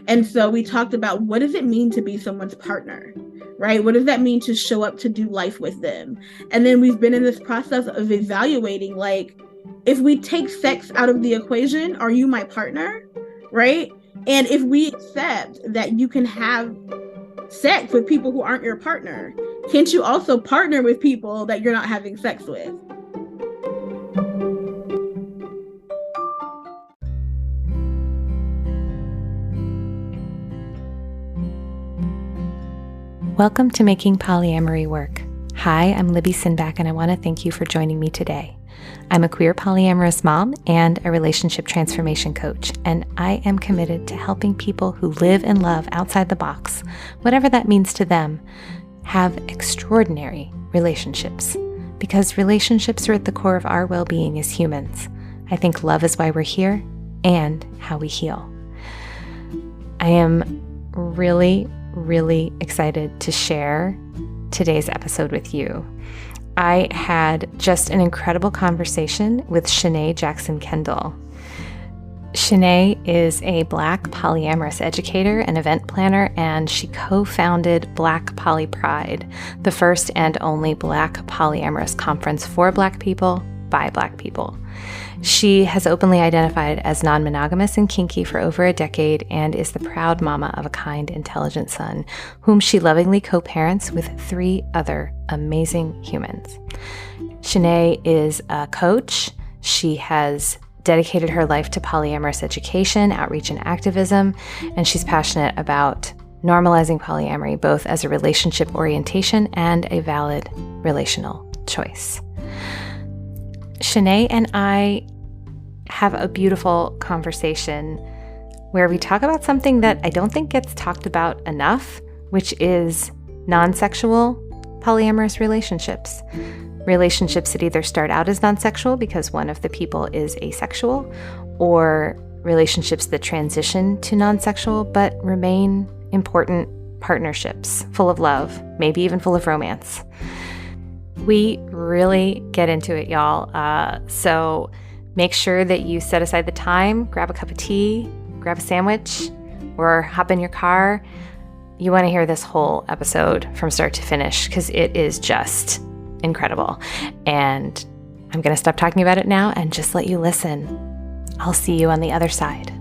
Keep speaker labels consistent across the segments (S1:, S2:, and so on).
S1: And so we talked about, what does it mean to be someone's partner, right? What does that mean to show up to do life with them? And then we've been in this process of evaluating, like, if we take sex out of the equation, are you my partner, right? And if we accept that you can have sex with people who aren't your partner, can't you also partner with people that you're not having sex with?
S2: Welcome to Making Polyamory Work. Hi, I'm Libby Sinback, and I want to thank you for joining me today. I'm a queer polyamorous mom and a relationship transformation coach, and I am committed to helping people who live and love outside the box, whatever that means to them, have extraordinary relationships. Because relationships are at the core of our well-being as humans. I think love is why we're here and how we heal. I am really excited to share today's episode with you. I had just an incredible conversation with Chanee Jackson Kendall. Chanee is a Black polyamorous educator and event planner, and she co-founded Black Poly Pride, the first and only Black polyamorous conference for Black people by Black people. She has openly identified as non-monogamous and kinky for over a decade and is the proud mama of a kind, intelligent son, whom she lovingly co-parents with 3 other amazing humans. Chanee is a coach. She has dedicated her life to polyamorous education, outreach, and activism, and she's passionate about normalizing polyamory, both as a relationship orientation and a valid relational choice. Chanee and I have a beautiful conversation where we talk about something that I don't think gets talked about enough, which is non-sexual polyamorous relationships. Relationships that either start out as non-sexual because one of the people is asexual, or relationships that transition to non-sexual but remain important partnerships, full of love, maybe even full of romance. We really get into it, y'all. So make sure that you set aside the time, grab a cup of tea, grab a sandwich, or hop in your car. You want to hear this whole episode from start to finish because it is just incredible. And I'm going to stop talking about it now and just let you listen. I'll see you on the other side.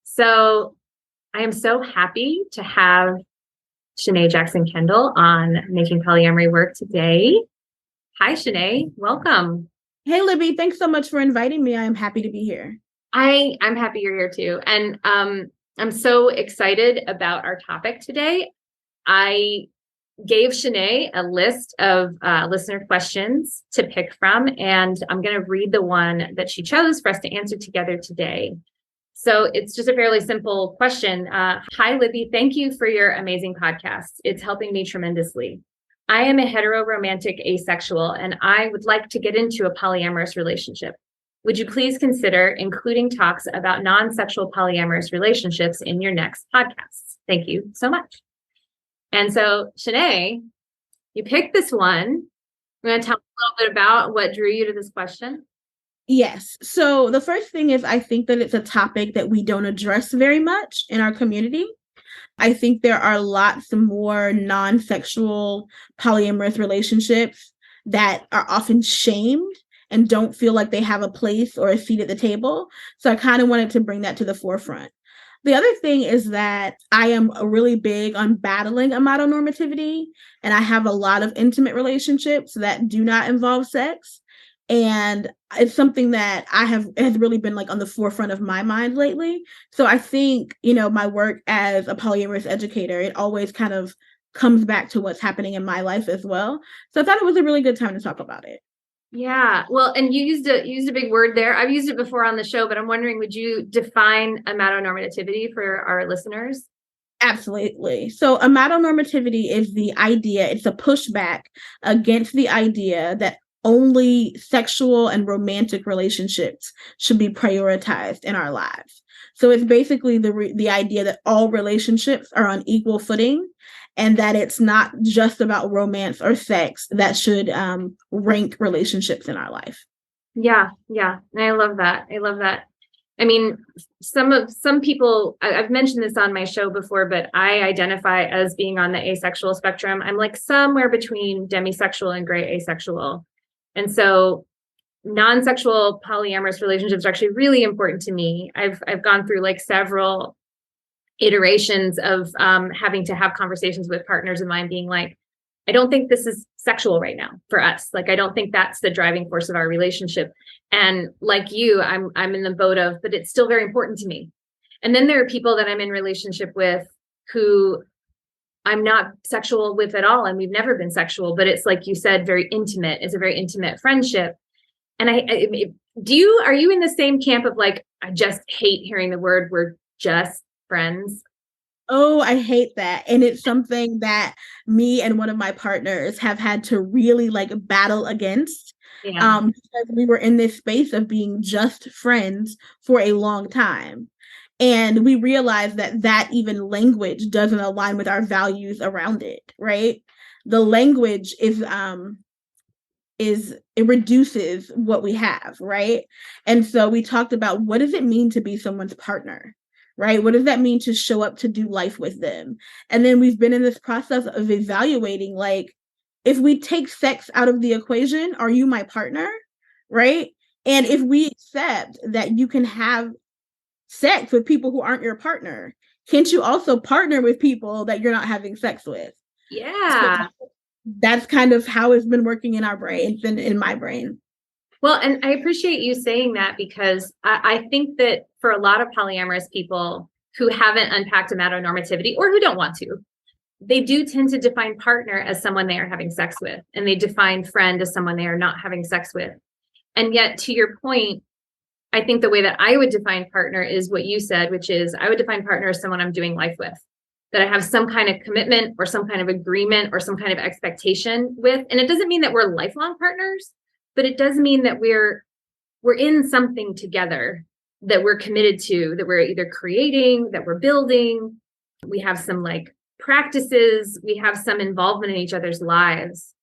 S2: So I am so happy to have Chanee Jackson Kendall on Making Polyamory Work today. Hi, Chanee. Welcome.
S1: Hey, Libby. Thanks so much for inviting me. I am happy to be here.
S2: I'm happy you're here too. And I'm so excited about our topic today. I gave Chanee a list of listener questions to pick from, and I'm going to read the one that she chose for us to answer together today. So it's just a fairly simple question. Hi, Libby. Thank you for your amazing podcast. It's helping me tremendously. I am a heteroromantic asexual, and I would like to get into a polyamorous relationship. Would you please consider including talks about non-sexual polyamorous relationships in your next podcasts? Thank you so much. And so, Chanee, you picked this one. You want to tell me a little bit about what drew you to this question?
S1: Yes. So the first thing is, I think that it's a topic that we don't address very much in our community. I think there are lots more non-sexual polyamorous relationships that are often shamed and don't feel like they have a place or a seat at the table. So I kind of wanted to bring that to the forefront. The other thing is that I am really big on battling amatonormativity, and I have a lot of intimate relationships that do not involve sex. And it's something that has really been like on the forefront of my mind lately. So I think, my work as a polyamorous educator, it always kind of comes back to what's happening in my life as well. So I thought it was a really good time to talk about it.
S2: Yeah. Well, and you used a big word there. I've used it before on the show, but I'm wondering, would you define amatonormativity for our listeners?
S1: Absolutely. So amatonormativity is the idea, it's a pushback against the idea that only sexual and romantic relationships should be prioritized in our lives. So it's basically the idea that all relationships are on equal footing, and that it's not just about romance or sex that should rank relationships in our life.
S3: Yeah. Yeah. And I love that. I love that. I mean, some people, I've mentioned this on my show before, but I identify as being on the asexual spectrum. I'm like somewhere between demisexual and gray asexual. And so non-sexual polyamorous relationships are actually really important to me. I've gone through like several iterations of having to have conversations with partners of mine being like, I don't think this is sexual right now for us. Like, I don't think that's the driving force of our relationship. And like you, I'm in the boat of, but it's still very important to me. And then there are people that I'm in relationship with who I'm not sexual with at all. And we've never been sexual, but it's like you said, very intimate. It's a very intimate friendship. And are you in the same camp of like, I just hate hearing the word, we're just friends?
S1: Oh, I hate that. And it's something that me and one of my partners have had to really like battle against.
S3: Yeah.
S1: Because we were in this space of being just friends for a long time. And we realized that that even language doesn't align with our values around it, right? The language is it reduces what we have, right? And so we talked about, what does it mean to be someone's partner, right? What does that mean to show up to do life with them? And then we've been in this process of evaluating, like, if we take sex out of the equation, are you my partner, right? And if we accept that you can have sex with people who aren't your partner, can't you also partner with people that you're not having sex with? So
S3: Yeah.
S1: that's kind of how it's been working in our brains and in my brain.
S3: Well, and I appreciate you saying that because I think that for a lot of polyamorous people who haven't unpacked amatonormativity or who don't want to, they do tend to define partner as someone they are having sex with, and they define friend as someone they are not having sex with. And yet, to your point, I think the way that I would define partner is what you said, which is I would define partner as someone I'm doing life with, that I have some kind of commitment or some kind of agreement or some kind of expectation with. And it doesn't mean that we're lifelong partners, but it does mean that we're in something together that we're committed to, that we're either creating, that we're building. We have some like practices, we have some involvement in each other's lives.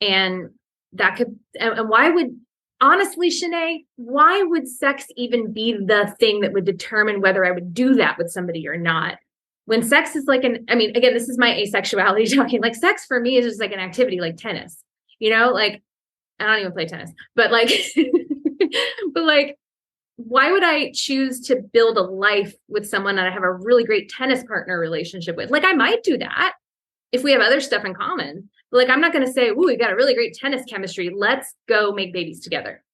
S3: And that could, and why would, honestly, Chanee, why would sex even be the thing that would determine whether I would do that with somebody or not? When sex is like I mean, again, this is my asexuality talking, like sex for me is just like an activity like tennis, like I don't even play tennis, but like, but like, why would I choose to build a life with someone that I have a really great tennis partner relationship with? Like, I might do that if we have other stuff in common. But like, I'm not going to say, "Ooh, we got a really great tennis chemistry. Let's go make babies together."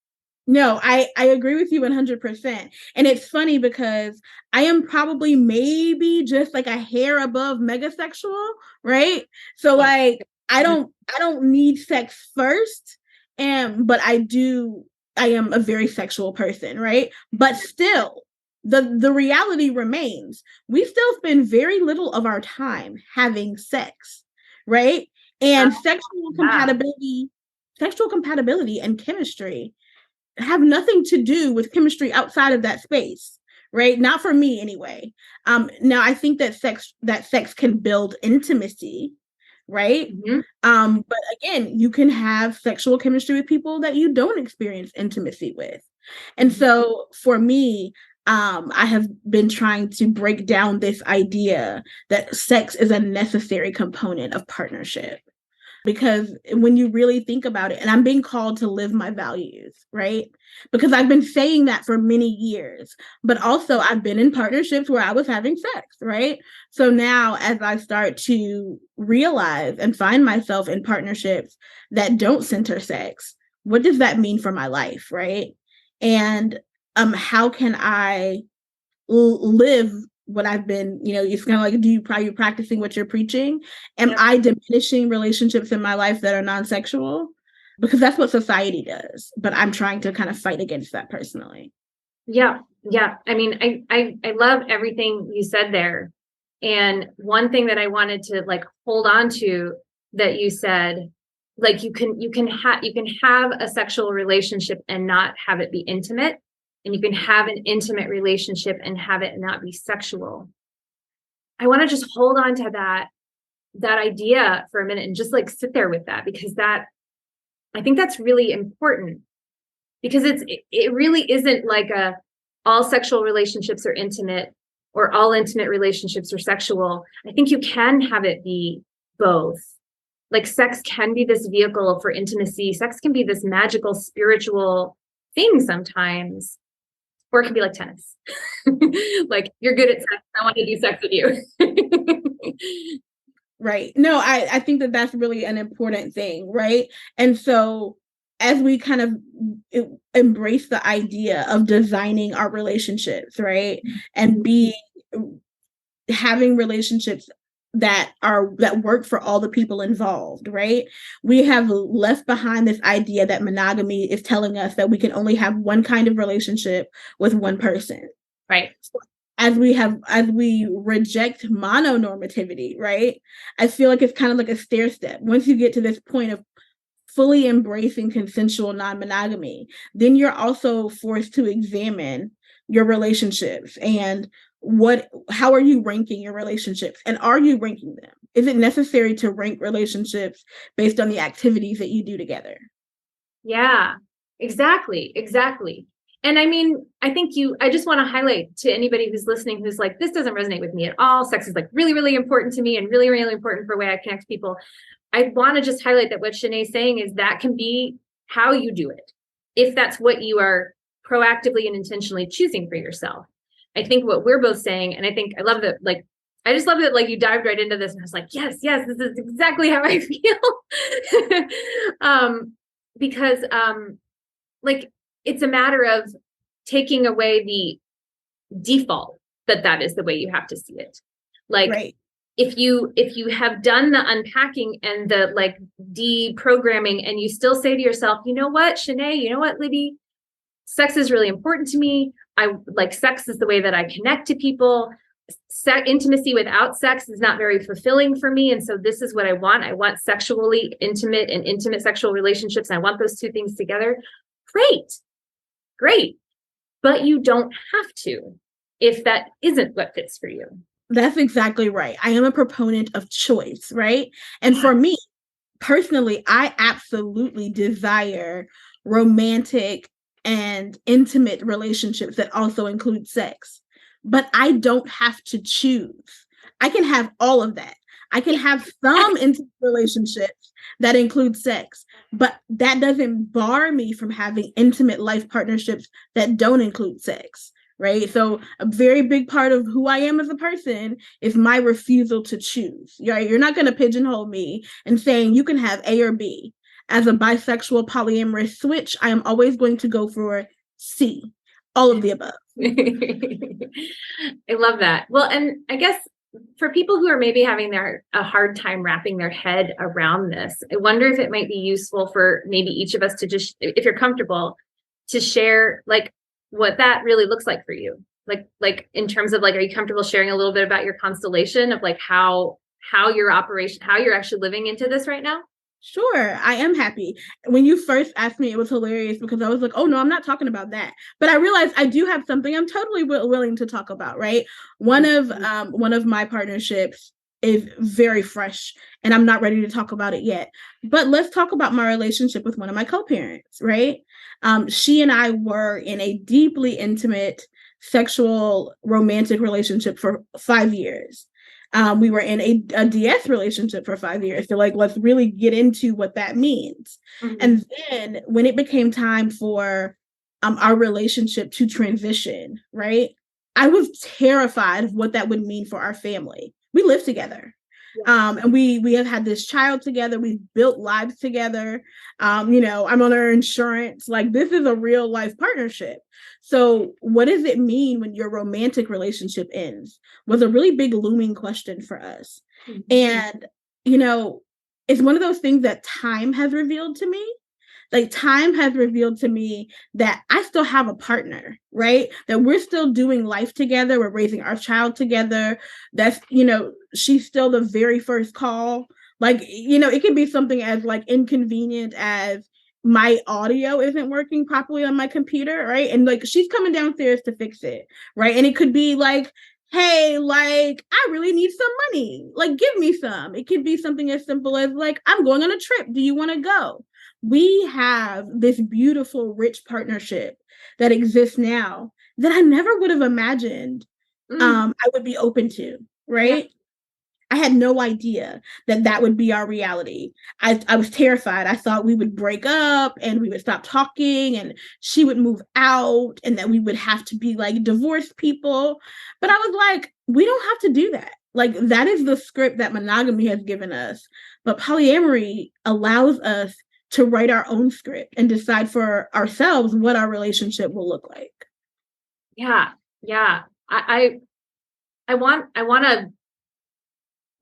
S1: No, I agree with you 100%. And it's funny because I am probably maybe just like a hair above megasexual, right? So
S3: Yeah.
S1: like I don't need sex first, and but I am a very sexual person, right? But still, the reality remains. We still spend very little of our time having sex, right? And
S3: Yeah.
S1: sexual compatibility and chemistry have nothing to do with chemistry outside of that space, right? Not for me anyway. Now I think that sex can build intimacy, right?
S3: Mm-hmm.
S1: But again, you can have sexual chemistry with people that you don't experience intimacy with. And
S3: Mm-hmm.
S1: so for me, I have been trying to break down this idea that sex is a necessary component of partnership. Because when you really think about it, and I'm being called to live my values, right? Because I've been saying that for many years, but also I've been in partnerships where I was having sex, right? So now, as I start to realize and find myself in partnerships that don't center sex, what does that mean for my life, right? And how can I live what I've been, it's kind of like, are you practicing what you're preaching? Am
S3: Yep.
S1: I diminishing relationships in my life that are non-sexual? Because that's what society does. But I'm trying to kind of fight against that personally.
S3: Yeah. Yeah. I mean, I love everything you said there. And one thing that I wanted to like hold on to that you said, like you can have a sexual relationship and not have it be intimate, and you can have an intimate relationship and have it not be sexual. I want to just hold on to that idea for a minute and just like sit there with that, because that I think that's really important. because it really isn't like all sexual relationships are intimate or all intimate relationships are sexual. I think you can have it be both. Like sex can be this vehicle for intimacy. Sex can be this magical spiritual thing sometimes, or it can be like tennis. Like, you're good at sex, I want to do sex with you.
S1: Right. No, I think that that's really an important thing, right? And so as we kind of embrace the idea of designing our relationships, right? And having relationships that work for all the people involved, right? We have left behind this idea that monogamy is telling us that we can only have one kind of relationship with one person.
S3: Right.
S1: As we reject mononormativity, right? I feel like it's kind of like a stair step. Once you get to this point of fully embracing consensual non-monogamy, then you're also forced to examine your relationships and how are you ranking your relationships, and are you ranking them? Is it necessary to rank relationships based on the activities that you do together?
S3: Yeah, exactly. And I mean, I just want to highlight to anybody who's listening, who's like, this doesn't resonate with me at all. Sex is like really, really important to me and really, really important for the way I connect to people. I want to just highlight that what Chanee is saying is that can be how you do it, if that's what you are proactively and intentionally choosing for yourself. I think what we're both saying, and I love that, like, I just love that, like, you dived right into this and I was like, yes, this is exactly how I feel. Because like, it's a matter of taking away the default that is the way you have to see it. Like,
S1: right.
S3: If you have done the unpacking and the like deprogramming, and you still say to yourself, you know what, Chanee, you know what, Libby, sex is really important to me. I like sex is the way that I connect to people. Intimacy without sex is not very fulfilling for me. And so this is what I want. I want sexually intimate and intimate sexual relationships. And I want those two things together. Great. But you don't have to, if that isn't what fits for you.
S1: That's exactly right. I am a proponent of choice, right? And for me, personally, I absolutely desire romantic and intimate relationships that also include sex. But I don't have to choose. I can have all of that. I can have some intimate relationships that include sex, but that doesn't bar me from having intimate life partnerships that don't include sex. Right. So a very big part of who I am as a person is my refusal to choose. You're not going to pigeonhole me and saying you can have A or B. As a bisexual polyamorous switch, I am always going to go for C, all of the above.
S3: I love that. Well, and I guess for people who are maybe having a hard time wrapping their head around this, I wonder if it might be useful for maybe each of us to just, if you're comfortable, to share like what that really looks like for you. Like in terms of like, are you comfortable sharing a little bit about your constellation of like how you're actually living into this right now?
S1: Sure, I am happy. When you first asked me, it was hilarious because I was like, oh no, I'm not talking about that. But I realized I do have something I'm totally willing to talk about, right? One of my partnerships is very fresh and I'm not ready to talk about it yet. But let's talk about my relationship with one of my co-parents, right? She and I were in a deeply intimate sexual romantic relationship for 5 years. We were in a DS relationship for 5 years. So like, let's really get into what that means. Mm-hmm. And then when it became time for our relationship to transition, right? I was terrified of what that would mean for our family. We live together. Yeah. And we have had this child together. We've built lives together. I'm on her insurance. Like, this is a real life partnership. So what does it mean when your romantic relationship ends was a really big looming question for us. Mm-hmm. And, it's one of those things that time has revealed to me. Like, time has revealed to me that I still have a partner, right? That we're still doing life together. We're raising our child together. That's, she's still the very first call. Like, it could be something as like inconvenient as my audio isn't working properly on my computer, right? And like, she's coming downstairs to fix it, right? And it could be like, hey, like, I really need some money. Like, give me some. It could be something as simple as like, I'm going on a trip. Do you want to go? we have this beautiful, rich partnership that exists now that I never would have imagined I would be open to, right?
S3: Yeah.
S1: I had no idea that that would be our reality. I was terrified. I thought we would break up and we would stop talking and she would move out and that we would have to be like divorced people. But I was like, we don't have to do that. Like, that is the script that monogamy has given us. But polyamory allows us to write our own script and decide for ourselves what our relationship will look like.
S3: Yeah. Yeah. I want to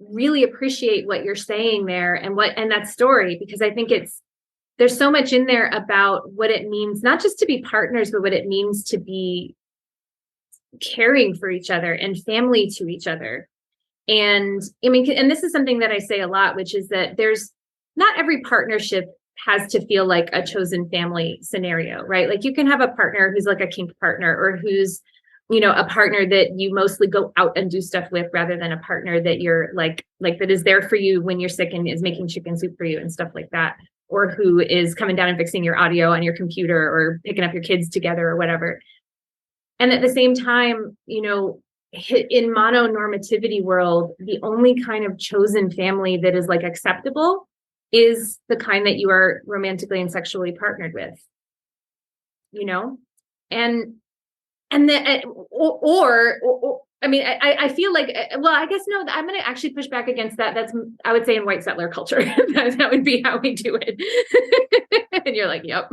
S3: really appreciate what you're saying there and that story, because I think there's so much in there about what it means, not just to be partners, but what it means to be caring for each other and family to each other. And I mean, and this is something that I say a lot, which is that there's not every partnership has to feel like a chosen family scenario, right? Like, you can have a partner who's like a kink partner, or who's, a partner that you mostly go out and do stuff with, rather than a partner that you're like that is there for you when you're sick and is making chicken soup for you and stuff like that, or who is coming down and fixing your audio on your computer or picking up your kids together or whatever. And at the same time, in mononormativity world, the only kind of chosen family that is like acceptable is the kind that you are romantically and sexually partnered with, and then or I mean, I feel like, well, I guess no, I'm going to actually push back against that. That's, I would say, in white settler culture, that would be how we do it. And you're like, yep.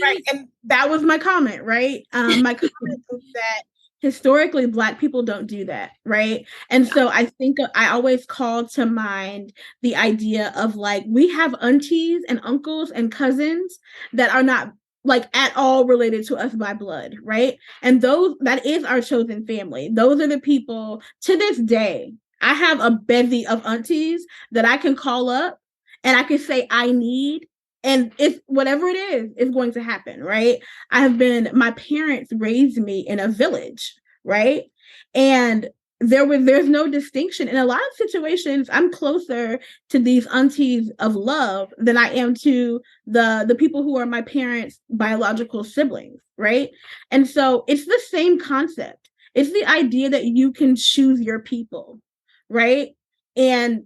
S1: Right. And that was my comment, right? My comment is that historically Black people don't do that, right? And so I think I always call to mind the idea of like, we have aunties and uncles and cousins that are not like at all related to us by blood, right? And that is our chosen family. Those are the people to this day. I have a bevy of aunties that I can call up and I can say I need, and if whatever it is going to happen, right? My parents raised me in a village, right? And there's no distinction. In a lot of situations, I'm closer to these aunties of love than I am to the people who are my parents' biological siblings, right? And so it's the same concept. It's the idea that you can choose your people, right? And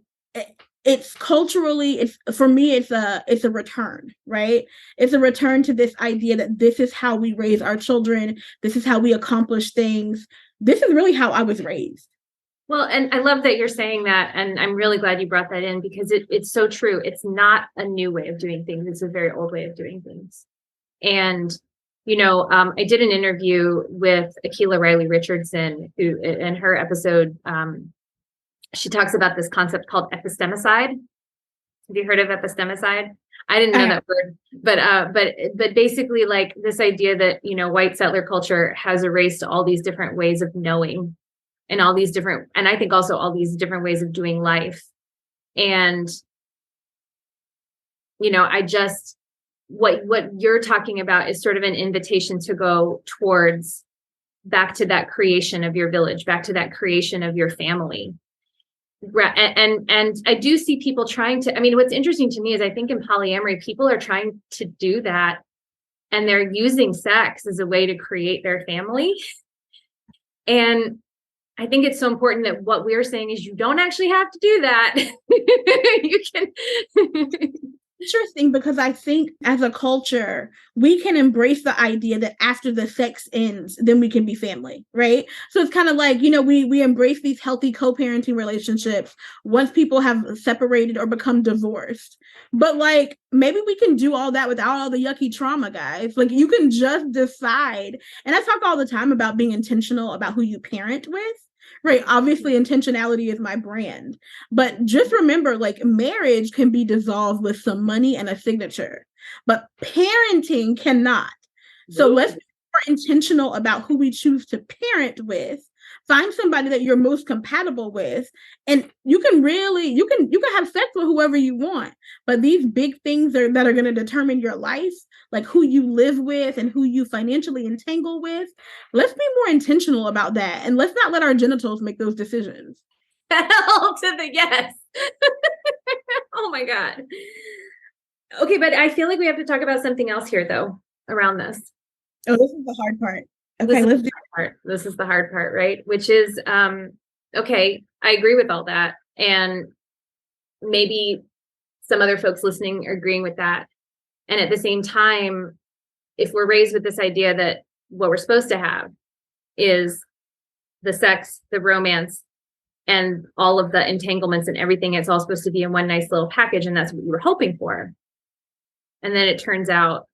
S1: it's culturally, for me, it's a return, right? It's a return to this idea that this is how we raise our children. This is how we accomplish things. This is really how I was raised.
S3: Well, and I love that you're saying that. And I'm really glad you brought that in, because it's so true. It's not a new way of doing things. It's a very old way of doing things. And, I did an interview with Akila Riley Richardson, who in her episode, she talks about this concept called epistemicide. Have you heard of epistemicide? I didn't know that word, but basically, like, this idea that, white settler culture has erased all these different ways of knowing, and I think also all these different ways of doing life. And, what you're talking about is sort of an invitation to go towards back to that creation of your village, back to that creation of your family. And I do see people trying to, I mean, what's interesting to me is I think in polyamory, people are trying to do that, and they're using sex as a way to create their family. And I think it's so important that what we're saying is you don't actually have to do that. You can.
S1: Interesting, because I think as a culture, we can embrace the idea that after the sex ends, then we can be family, right? So it's kind of like, we embrace these healthy co-parenting relationships once people have separated or become divorced. But like, maybe we can do all that without all the yucky trauma, guys. Like, you can just decide. And I talk all the time about being intentional about who you parent with. Right. Obviously, intentionality is my brand. But just remember, like, marriage can be dissolved with some money and a signature, but parenting cannot. So let's be more intentional about who we choose to parent with. Find somebody that you're most compatible with, and you can have sex with whoever you want. But these big things that are going to determine your life, like who you live with and who you financially entangle with, let's be more intentional about that, and let's not let our genitals make those decisions.
S3: Hell to the yes. Oh my God. Okay, but I feel like we have to talk about something else here, though, around this.
S1: Oh, this is the hard part.
S3: This
S1: Okay,
S3: is
S1: let's
S3: the
S1: do.
S3: hard part. This is the hard part, right? Which is, okay, I agree with all that. And maybe some other folks listening are agreeing with that. And at the same time, if we're raised with this idea that what we're supposed to have is the sex, the romance, and all of the entanglements and everything, it's all supposed to be in one nice little package, and that's what you were hoping for. And then it turns out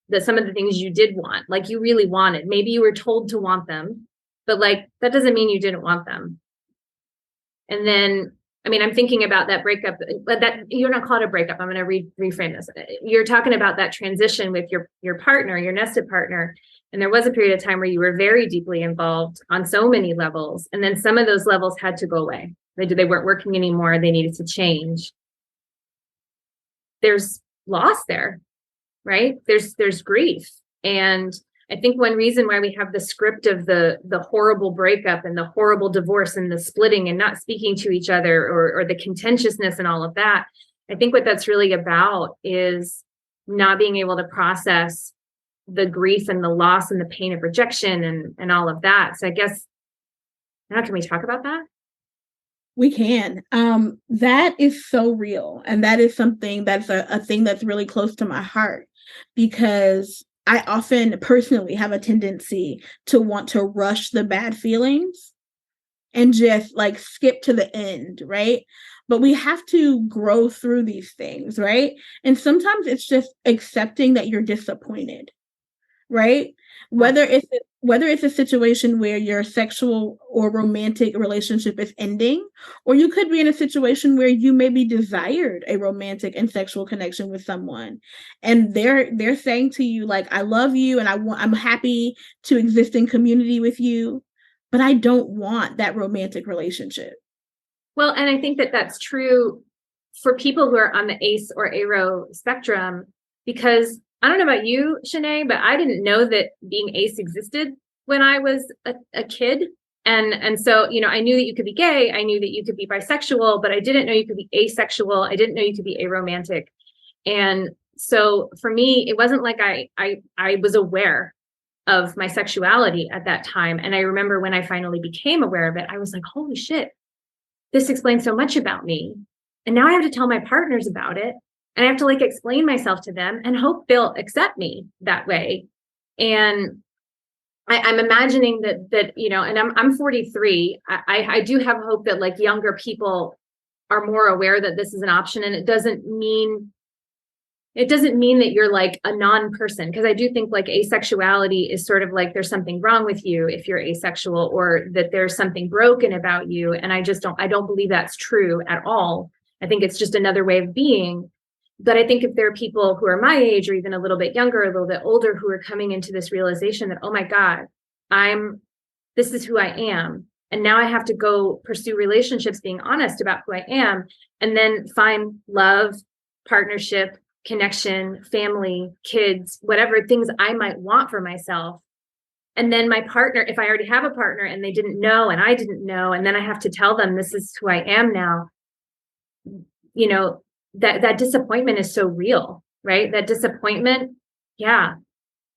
S3: that some of the things you did want, like you really wanted, maybe you were told to want them, but like that doesn't mean you didn't want them. And then, I mean, I'm thinking about that breakup, but that you're not called a breakup. I'm going to reframe this. You're talking about that transition with your partner, your nested partner. And there was a period of time where you were very deeply involved on so many levels. And then some of those levels had to go away. They weren't working anymore. They needed to change. There's loss there, right? There's grief. And I think one reason why we have the script of the horrible breakup and the horrible divorce and the splitting and not speaking to each other, or the contentiousness and all of that, I think what that's really about is not being able to process the grief and the loss and the pain of rejection and all of that. So I guess now, can we talk about that?
S1: We can. That is so real. And that is something that's a thing that's really close to my heart, because I often personally have a tendency to want to rush the bad feelings and just like skip to the end, right? But we have to grow through these things, right? And sometimes it's just accepting that you're disappointed, right? Whether it's a situation where your sexual or romantic relationship is ending, or you could be in a situation where you maybe desired a romantic and sexual connection with someone, and they're saying to you like, I love you and I'm happy to exist in community with you, but I don't want that romantic relationship.
S3: Well, and I think that that's true for people who are on the ace or aro spectrum, because I don't know about you, Chanee, but I didn't know that being ace existed when I was a kid. And so, I knew that you could be gay. I knew that you could be bisexual, but I didn't know you could be asexual. I didn't know you could be aromantic. And so for me, it wasn't like I was aware of my sexuality at that time. And I remember when I finally became aware of it, I was like, holy shit, this explains so much about me. And now I have to tell my partners about it. And I have to like explain myself to them and hope they'll accept me that way. And I'm imagining that, and I'm 43. I do have hope that like younger people are more aware that this is an option. And it doesn't mean that you're like a non-person, because I do think like asexuality is sort of like there's something wrong with you if you're asexual, or that there's something broken about you. And I don't believe that's true at all. I think it's just another way of being. But I think if there are people who are my age or even a little bit younger, a little bit older, who are coming into this realization that, oh my God, this is who I am. And now I have to go pursue relationships, being honest about who I am, and then find love, partnership, connection, family, kids, whatever things I might want for myself. And then my partner, if I already have a partner and they didn't know and I didn't know, and then I have to tell them this is who I am now, that disappointment is so real, right? That disappointment. Yeah.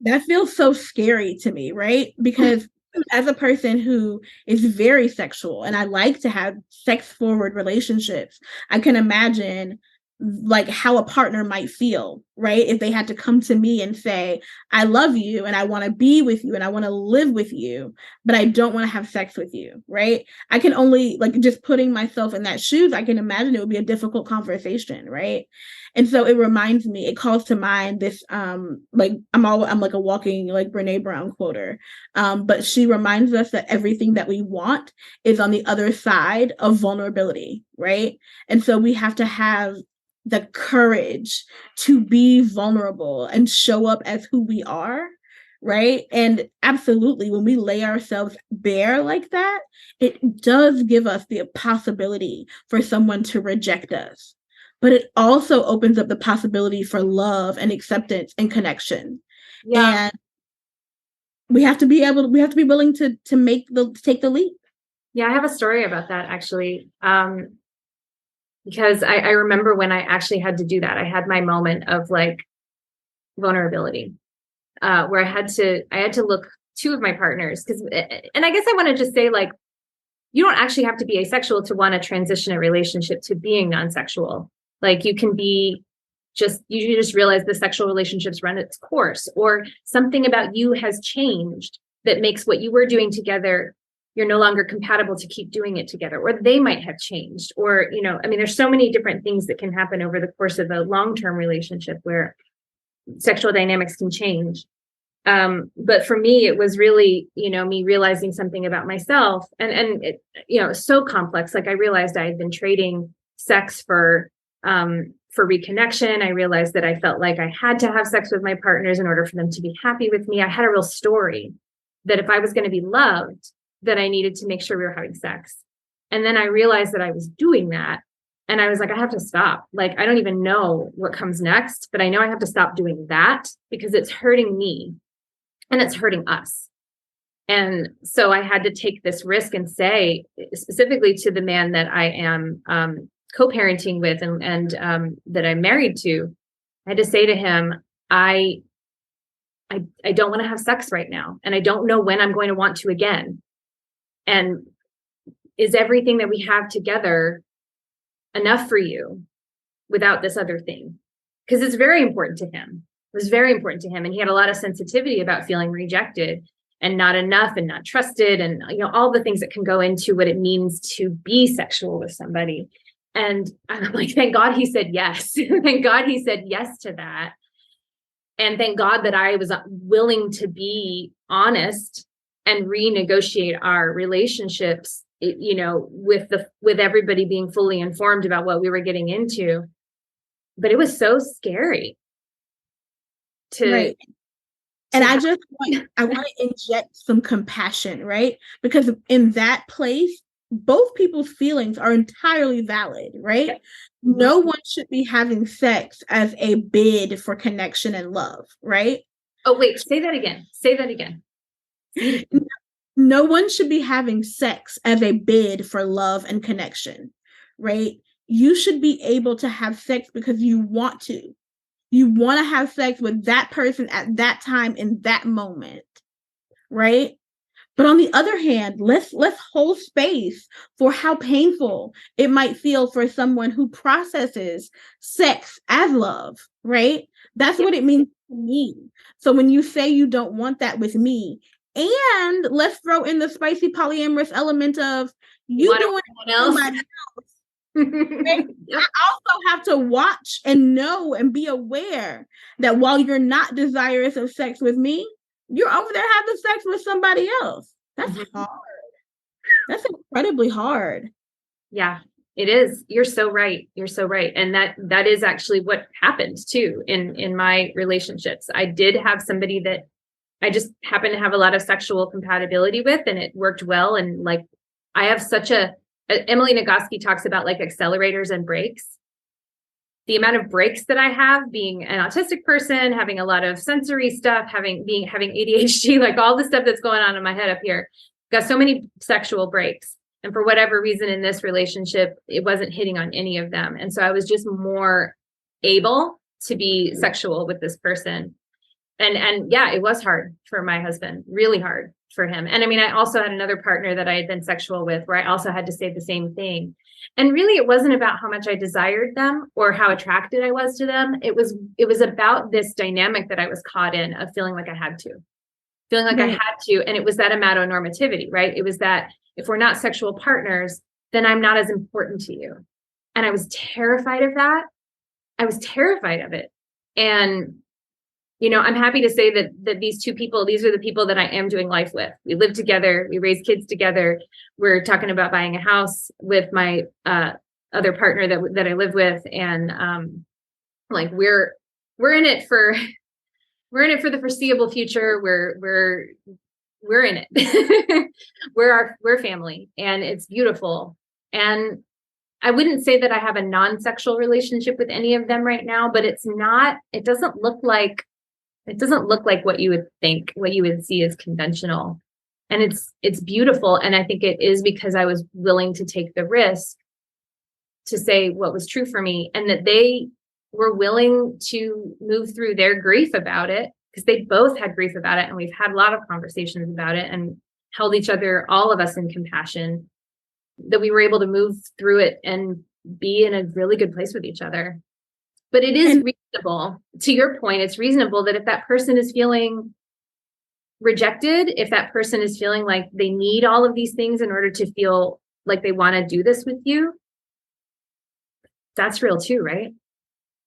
S1: That feels so scary to me, right? Because as a person who is very sexual and I like to have sex forward relationships, I can imagine like how a partner might feel, right? If they had to come to me and say, I love you and I want to be with you and I want to live with you, but I don't want to have sex with you, right? I can only like, just putting myself in that shoes, I can imagine it would be a difficult conversation, right? And so it reminds me, it calls to mind this like I'm like a walking like Brene Brown quoter. But she reminds us that everything that we want is on the other side of vulnerability, right? And so we have to have the courage to be vulnerable and show up as who we are, right? And absolutely, when we lay ourselves bare like that, it does give us the possibility for someone to reject us. But it also opens up the possibility for love and acceptance and connection.
S3: Yeah.
S1: And we have to be willing to take the leap.
S3: Yeah. I have a story about that actually. because I remember when I actually had to do that. I had my moment of like vulnerability, where I had to look two of my partners, because, and I guess I want to just say, like, you don't actually have to be asexual to want to transition a relationship to being non-sexual. Like, you can be you just realize the sexual relationships run its course, or something about you has changed that makes what you were doing together, you're no longer compatible to keep doing it together, or they might have changed, or, I mean, there's so many different things that can happen over the course of a long-term relationship where sexual dynamics can change. But for me, it was really, me realizing something about myself, and it, so complex. Like, I realized I had been trading sex for reconnection. I realized that I felt like I had to have sex with my partners in order for them to be happy with me. I had a real story that if I was going to be loved, that I needed to make sure we were having sex. And then I realized that I was doing that. And I was like, I have to stop. Like, I don't even know what comes next, but I know I have to stop doing that, because it's hurting me and it's hurting us. And so I had to take this risk and say, specifically to the man that I am co-parenting with and that I'm married to, I had to say to him, I don't want to have sex right now. And I don't know when I'm going to want to again. And is everything that we have together enough for you without this other thing? Because it's very important to him. It was very important to him. And he had a lot of sensitivity about feeling rejected and not enough and not trusted, and all the things that can go into what it means to be sexual with somebody. And I'm like, thank God he said yes. Thank God he said yes to that. And thank God that I was willing to be honest and renegotiate our relationships, with everybody being fully informed about what we were getting into. But it was so scary
S1: right. And I want to inject some compassion, right? Because in that place, both people's feelings are entirely valid, right? Okay. No one should be having sex as a bid for connection and love, right?
S3: Oh, wait, say that again. Say that again.
S1: No one should be having sex as a bid for love and connection, right? You should be able to have sex because you want to. You want to have sex with that person at that time in that moment, right? But on the other hand, let's hold space for how painful it might feel for someone who processes sex as love, right? That's what it means to me. So when you say you don't want that with me, and let's throw in the spicy polyamorous element of you doing somebody else. Right? I also have to watch and know and be aware that while you're not desirous of sex with me, you're over there having sex with somebody else. That's hard. That's incredibly hard.
S3: Yeah, it is. You're so right. You're so right. And that is actually what happened too in my relationships. I did have somebody that I just happened to have a lot of sexual compatibility with, and it worked well. And like, I have Emily Nagoski talks about like accelerators and brakes. The amount of brakes that I have, being an autistic person, having a lot of sensory stuff, having ADHD, like all the stuff that's going on in my head up here, got so many sexual brakes. And for whatever reason in this relationship, it wasn't hitting on any of them. And so I was just more able to be sexual with this person. And yeah, it was hard for my husband, really hard for him. And I mean, I also had another partner that I had been sexual with where I also had to say the same thing. And really, it wasn't about how much I desired them or how attracted I was to them. It was about this dynamic that I was caught in of feeling like I had to. And it was that amatonormativity, right? It was that if we're not sexual partners, then I'm not as important to you. And I was terrified of that. I was terrified of it. And I'm happy to say that these two people, these are the people that I am doing life with. We live together. We raise kids together. We're talking about buying a house with my other partner that I live with. And like we're in it for the foreseeable future. We're in it. We're family, and it's beautiful. And I wouldn't say that I have a non-sexual relationship with any of them right now, but it doesn't look like what you would think, what you would see as conventional. And it's beautiful. And I think it is because I was willing to take the risk to say what was true for me, and that they were willing to move through their grief about it, because they both had grief about it. And we've had a lot of conversations about it and held each other, all of us, in compassion, that we were able to move through it and be in a really good place with each other. But it is reasonable, to your point, it's reasonable that if that person is feeling rejected, if that person is feeling like they need all of these things in order to feel like they want to do this with you, that's real too, right?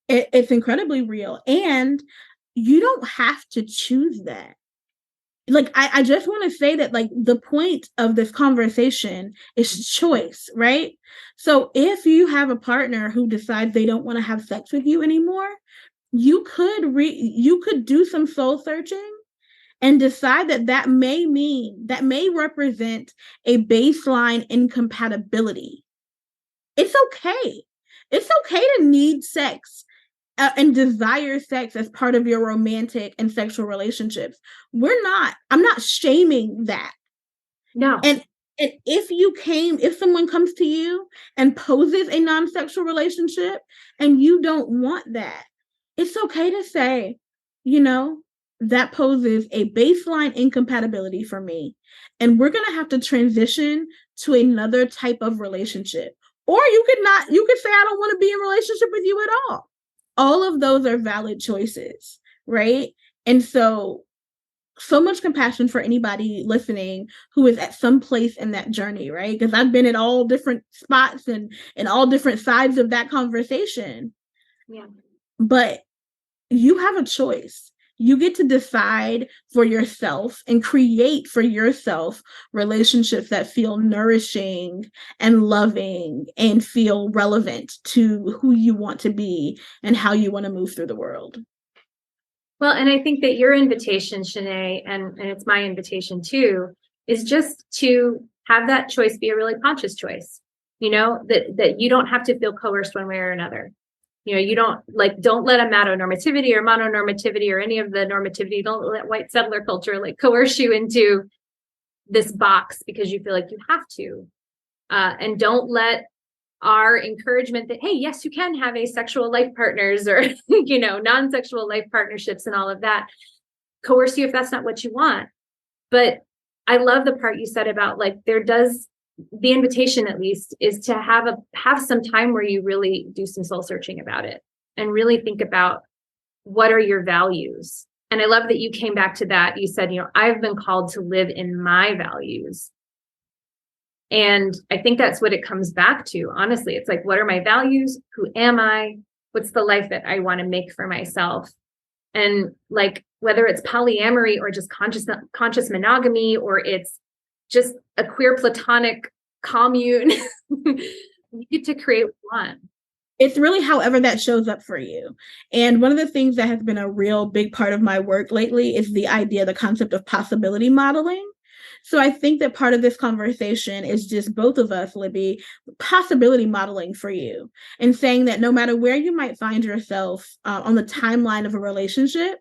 S1: It's incredibly real. And you don't have to choose that. Like, I just want to say that, like, the point of this conversation is choice, right? So if you have a partner who decides they don't want to have sex with you anymore, you could do some soul searching and decide that may represent a baseline incompatibility. It's okay. It's okay to need sex and desire sex as part of your romantic and sexual relationships. I'm not shaming that.
S3: No.
S1: And if someone comes to you and poses a non-sexual relationship and you don't want that, it's okay to say, that poses a baseline incompatibility for me. And we're going to have to transition to another type of relationship. Or you could say, I don't want to be in a relationship with you at all. All of those are valid choices, right? And so much compassion for anybody listening who is at some place in that journey, right? Because I've been at all different spots and all different sides of that conversation.
S3: Yeah.
S1: But you have a choice. You get to decide for yourself and create for yourself relationships that feel nourishing and loving and feel relevant to who you want to be and how you want to move through the world.
S3: Well, and I think that your invitation, Chanee, and it's my invitation too, is just to have that choice be a really conscious choice, that you don't have to feel coerced one way or another. You don't let a matter-normativity or mononormativity or any of the normativity, don't let white settler culture coerce you into this box because you feel like you have to. And don't let our encouragement that, hey, yes, you can have asexual life partners or, non-sexual life partnerships and all of that coerce you if that's not what you want. But I love the part you said about the invitation, at least, is to have some time where you really do some soul searching about it and really think about what are your values. And I love that you came back to that. You said, I've been called to live in my values. And I think that's what it comes back to. Honestly, it's what are my values? Who am I? What's the life that I want to make for myself? And whether it's polyamory or just conscious monogamy, or it's just a queer platonic commune, you get to create what you want.
S1: It's really however that shows up for you. And one of the things that has been a real big part of my work lately is the concept of possibility modeling. So I think that part of this conversation is just both of us, Libby, possibility modeling for you, and saying that no matter where you might find yourself on the timeline of a relationship,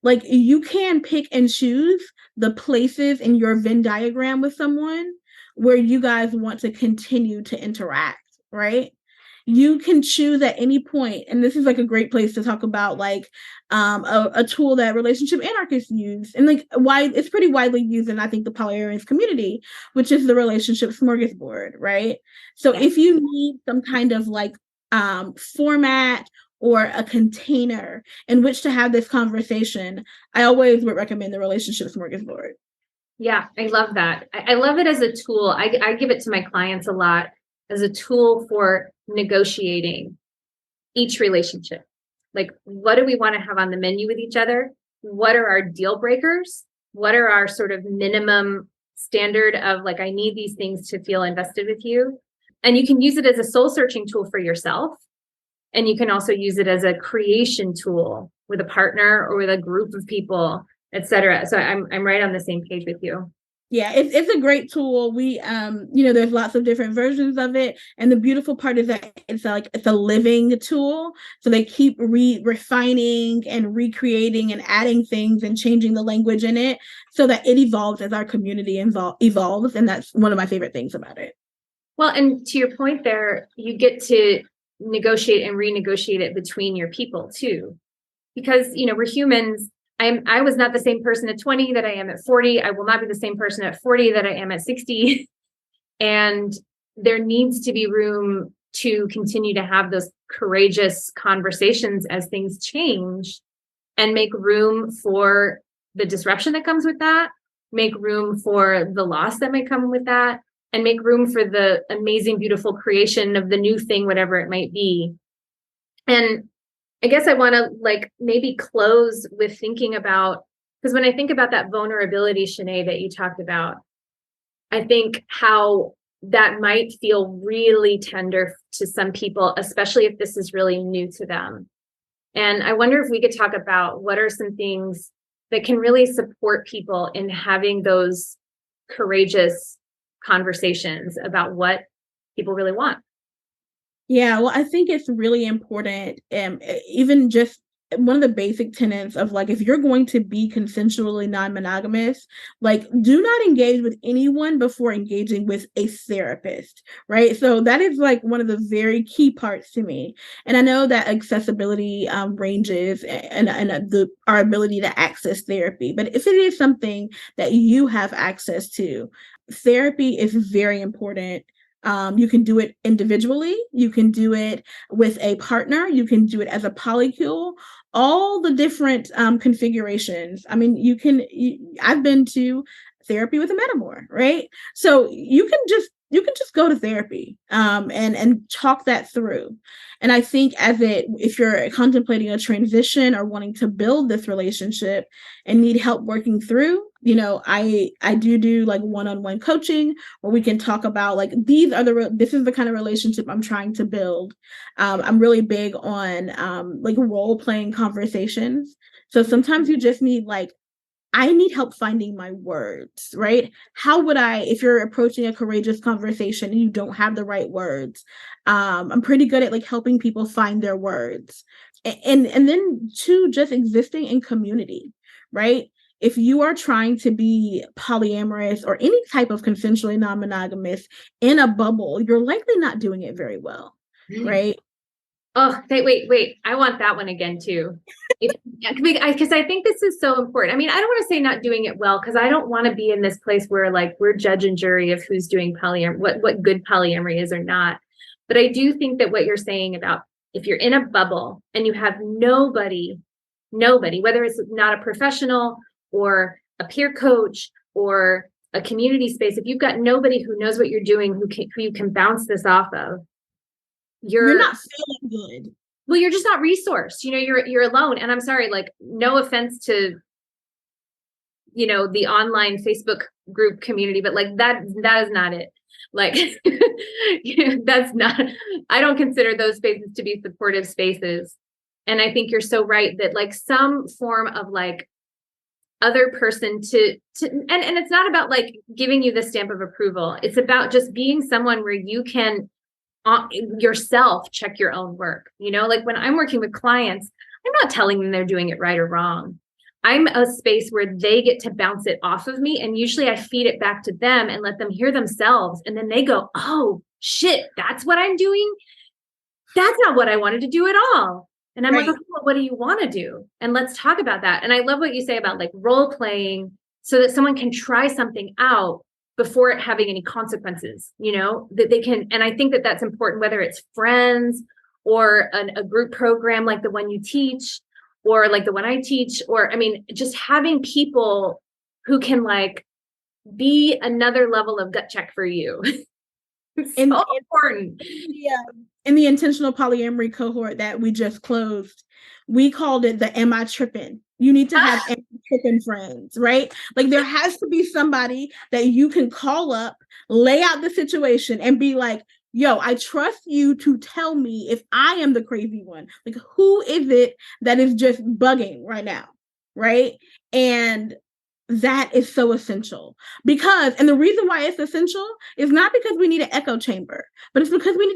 S1: you can pick and choose the places in your Venn diagram with someone where you guys want to continue to interact, right? You can choose at any point, and this is a great place to talk about a tool that relationship anarchists use, and why it's pretty widely used in, I think, the polyamorous community, which is the relationship smorgasbord, right? So if you need some kind of format or a container in which to have this conversation, I always would recommend the relationship smorgasbord.
S3: Yeah, I love that. I love it as a tool. I give it to my clients a lot as a tool for negotiating each relationship. What do we want to have on the menu with each other? What are our deal breakers? What are our sort of minimum standard of I need these things to feel invested with you? And you can use it as a soul searching tool for yourself. And you can also use it as a creation tool with a partner or with a group of people, etc. So I'm right on the same page with you.
S1: Yeah, it's a great tool. We, there's lots of different versions of it. And the beautiful part is that it's a living tool. So they keep refining and recreating and adding things and changing the language in it so that it evolves as our community evolves. And that's one of my favorite things about it.
S3: Well, and to your point there, you get to negotiate and renegotiate it between your people too, because, we're humans. I was not the same person at 20 that I am at 40. I will not be the same person at 40 that I am at 60. And there needs to be room to continue to have those courageous conversations as things change, and make room for the disruption that comes with that, make room for the loss that might come with that, and make room for the amazing, beautiful creation of the new thing, whatever it might be. And I guess I want to maybe close with thinking about, because when I think about that vulnerability, Chanee, that you talked about, I think how that might feel really tender to some people, especially if this is really new to them. And I wonder if we could talk about what are some things that can really support people in having those courageous conversations about what people really want.
S1: Yeah, well, I think it's really important, even just one of the basic tenets of if you're going to be consensually non-monogamous, do not engage with anyone before engaging with a therapist, right? So that is one of the very key parts to me. And I know that accessibility ranges and our ability to access therapy, but if it is something that you have access to, therapy is very important. You can do it individually. You can do it with a partner. You can do it as a polycule. All the different configurations. I mean, I've been to therapy with a metamor, right? So you can just go to therapy and talk that through. And I think if you're contemplating a transition or wanting to build this relationship and need help working through, I do one-on-one coaching where we can talk about this is the kind of relationship I'm trying to build. I'm really big on role-playing conversations. So sometimes you just need I need help finding my words, right? How would if you're approaching a courageous conversation and you don't have the right words, I'm pretty good at helping people find their words. And then two, just existing in community, right? If you are trying to be polyamorous or any type of consensually non-monogamous in a bubble, you're likely not doing it very well, right?
S3: Oh, wait. I want that one again too. Because I think this is so important. I mean, I don't want to say not doing it well, because I don't want to be in this place where we're judge and jury of who's doing polyamory, what good polyamory is or not. But I do think that what you're saying about if you're in a bubble and you have nobody, whether it's not a professional or a peer coach or a community space, if you've got nobody who knows what you're doing, who you can bounce this off of, you're
S1: not feeling good.
S3: Well, you're just not resourced. You're alone. And I'm sorry, no offense to, the online Facebook group community, but that is not it. That's not, I don't consider those spaces to be supportive spaces. And I think you're so right that some form of other person to and it's not about giving you the stamp of approval. It's about just being someone where you can yourself check your own work. When I'm working with clients, I'm not telling them they're doing it right or wrong. I'm a space where they get to bounce it off of me. And usually I feed it back to them and let them hear themselves. And then they go, oh shit, that's what I'm doing. That's not what I wanted to do at all. And I'm right. Okay, well, what do you want to do? And let's talk about that. And I love what you say about role playing so that someone can try something out before it having any consequences, that they can. And I think that that's important, whether it's friends or a group program like the one you teach or the one I teach, or, just having people who can be another level of gut check for you. It's so important.
S1: Yeah. In the intentional polyamory cohort that we just closed, we called it the Am I Trippin'? You need to have tripping friends, right? There has to be somebody that you can call up, lay out the situation and be like, yo, I trust you to tell me if I am the crazy one. Who is it that is just bugging right now, right? And that is so essential and the reason why it's essential is not because we need an echo chamber, but it's because we need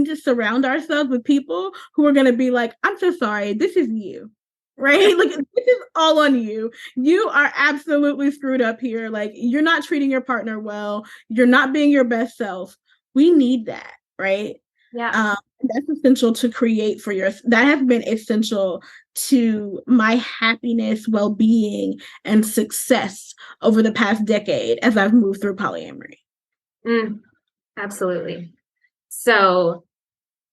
S1: to surround ourselves with people who are going to be like, I'm so sorry, this is you, right? This is all on you. You are absolutely screwed up here. You're not treating your partner well. You're not being your best self. We need that, right?
S3: Yeah.
S1: That's essential to create for that has been essential to my happiness, well-being, and success over the past decade as I've moved through polyamory.
S3: Absolutely. So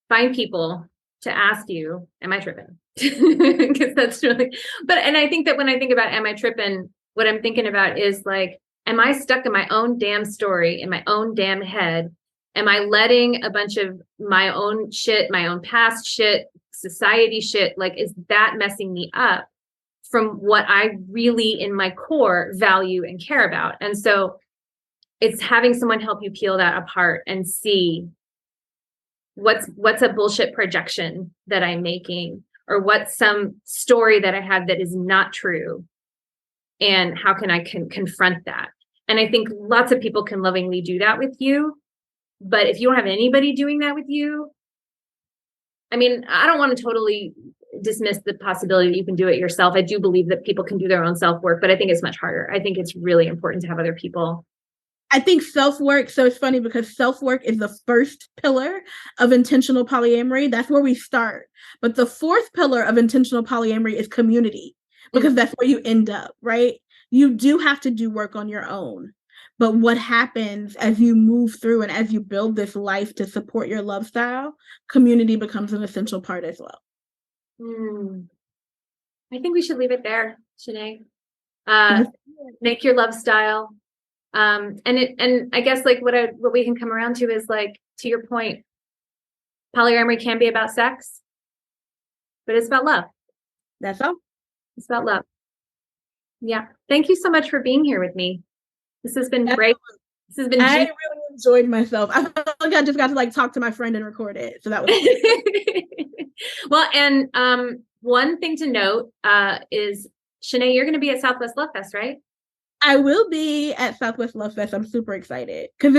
S3: find people to ask you, am I tripping? Because that's really, and I think that when I think about am I tripping, what I'm thinking about is like, am I stuck in my own damn story, in my own damn head? Am I letting a bunch of my own shit, my own past shit, society shit, like, is that messing me up from what I really in my core value and care about? And so it's having someone help you peel that apart and see what's a bullshit projection that I'm making, or what's some story that I have that is not true, and how can I confront that? And I think lots of people can lovingly do that with you. But if you don't have anybody doing that with you, I mean, I don't want to totally dismiss the possibility that you can do it yourself. I do believe that people can do their own self-work, but I think it's much harder. I think it's really important to have other people.
S1: I think self-work, so it's funny because self-work is the first pillar of intentional polyamory. That's where we start. But the fourth pillar of intentional polyamory is community, because that's where you end up, right? You do have to do work on your own. But what happens as you move through and as you build this life to support your love style, community becomes an essential part as well.
S3: I think we should leave it there, Chanee. Make your love style. And I guess like what we can come around to is, like, to your point, polyamory can be about sex, but it's about love.
S1: That's all.
S3: It's about love. Yeah. Thank you so much for being here with me. This has been great. This has been.
S1: I really enjoyed myself. I felt like I just got to like talk to my friend and record it. So that was
S3: well. And one thing to note is, Chanee, you're going to be at Southwest Love Fest, right?
S1: I will be at Southwest Love Fest. I'm super excited because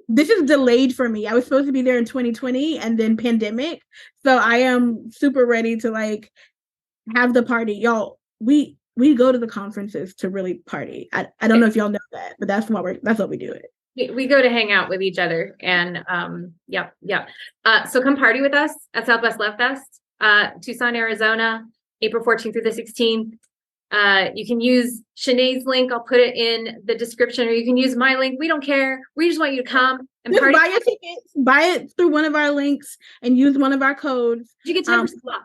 S1: this is delayed for me. I was supposed to be there in 2020 and then pandemic. So I am super ready to like have the party. Y'all, we go to the conferences to really party. I don't know if y'all know that, but that's what we do it.
S3: We go to hang out with each other, and yep. So come party with us at Southwest Love Fest, Tucson, Arizona, April 14th through the 16th. You can use Chanee's link. I'll put it in the description, or you can use my link. We don't care. We just want you to come and party.
S1: Buy your tickets. Buy it through one of our links and use one of our codes.
S3: You get 10% off.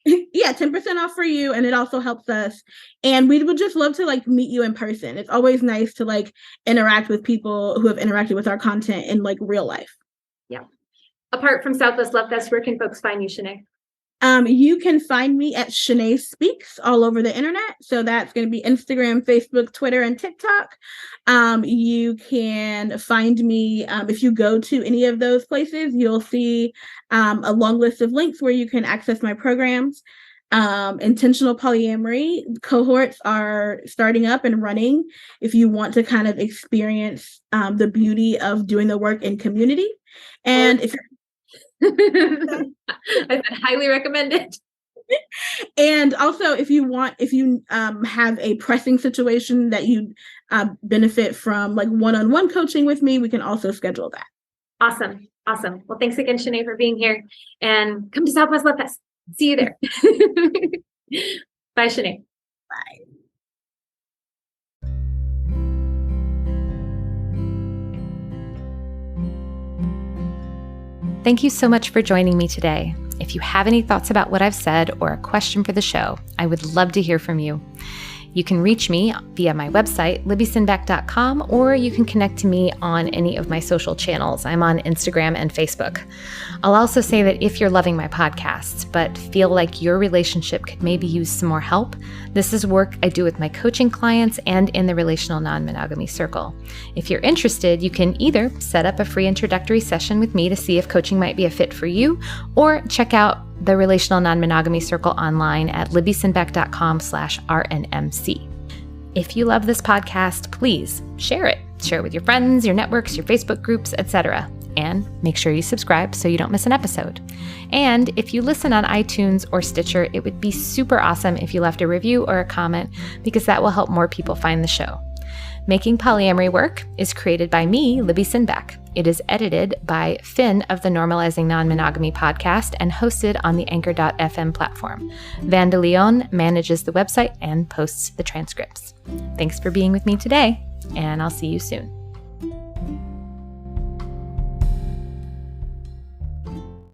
S1: Yeah, 10% off for you, and it also helps us. And we would just love to like meet you in person. It's always nice to like interact with people who have interacted with our content in like real life.
S3: Yeah. Apart from Southwest Love Fest, where can folks find you, Chanee?
S1: You can find me at Chanee Speaks all over the internet. So that's going to be Instagram, Facebook, Twitter, and TikTok. You can find me, if you go to any of those places, you'll see a long list of links where you can access my programs. Intentional polyamory cohorts are starting up and running if you want to kind of experience the beauty of doing the work in community. And if
S3: I highly recommend it.
S1: And also, if you have a pressing situation that you benefit from like one-on-one coaching with me, we can also schedule that.
S3: Awesome. Well, thanks again, Chanee, for being here, and come to Southwest Love Fest. See you there. Bye, Chanee.
S1: Bye.
S2: Thank you so much for joining me today. If you have any thoughts about what I've said or a question for the show, I would love to hear from you. You can reach me via my website, libbysinback.com, or you can connect to me on any of my social channels. I'm on Instagram and Facebook. I'll also say that if you're loving my podcasts, but feel like your relationship could maybe use some more help, this is work I do with my coaching clients and in the relational non-monogamy circle. If you're interested, you can either set up a free introductory session with me to see if coaching might be a fit for you, or check out the Relational Non-Monogamy Circle online at libbysinback.com/RNMC. If you love this podcast, please share it. Share it with your friends, your networks, your Facebook groups, etc. And make sure you subscribe so you don't miss an episode. And if you listen on iTunes or Stitcher, it would be super awesome if you left a review or a comment, because that will help more people find the show. Making Polyamory Work is created by me, Libby Sinback, It is edited by Finn of the Normalizing Non-Monogamy podcast and hosted on the Anchor.fm platform. Van de Leon manages the website and posts the transcripts. Thanks for being with me today, and I'll see you soon.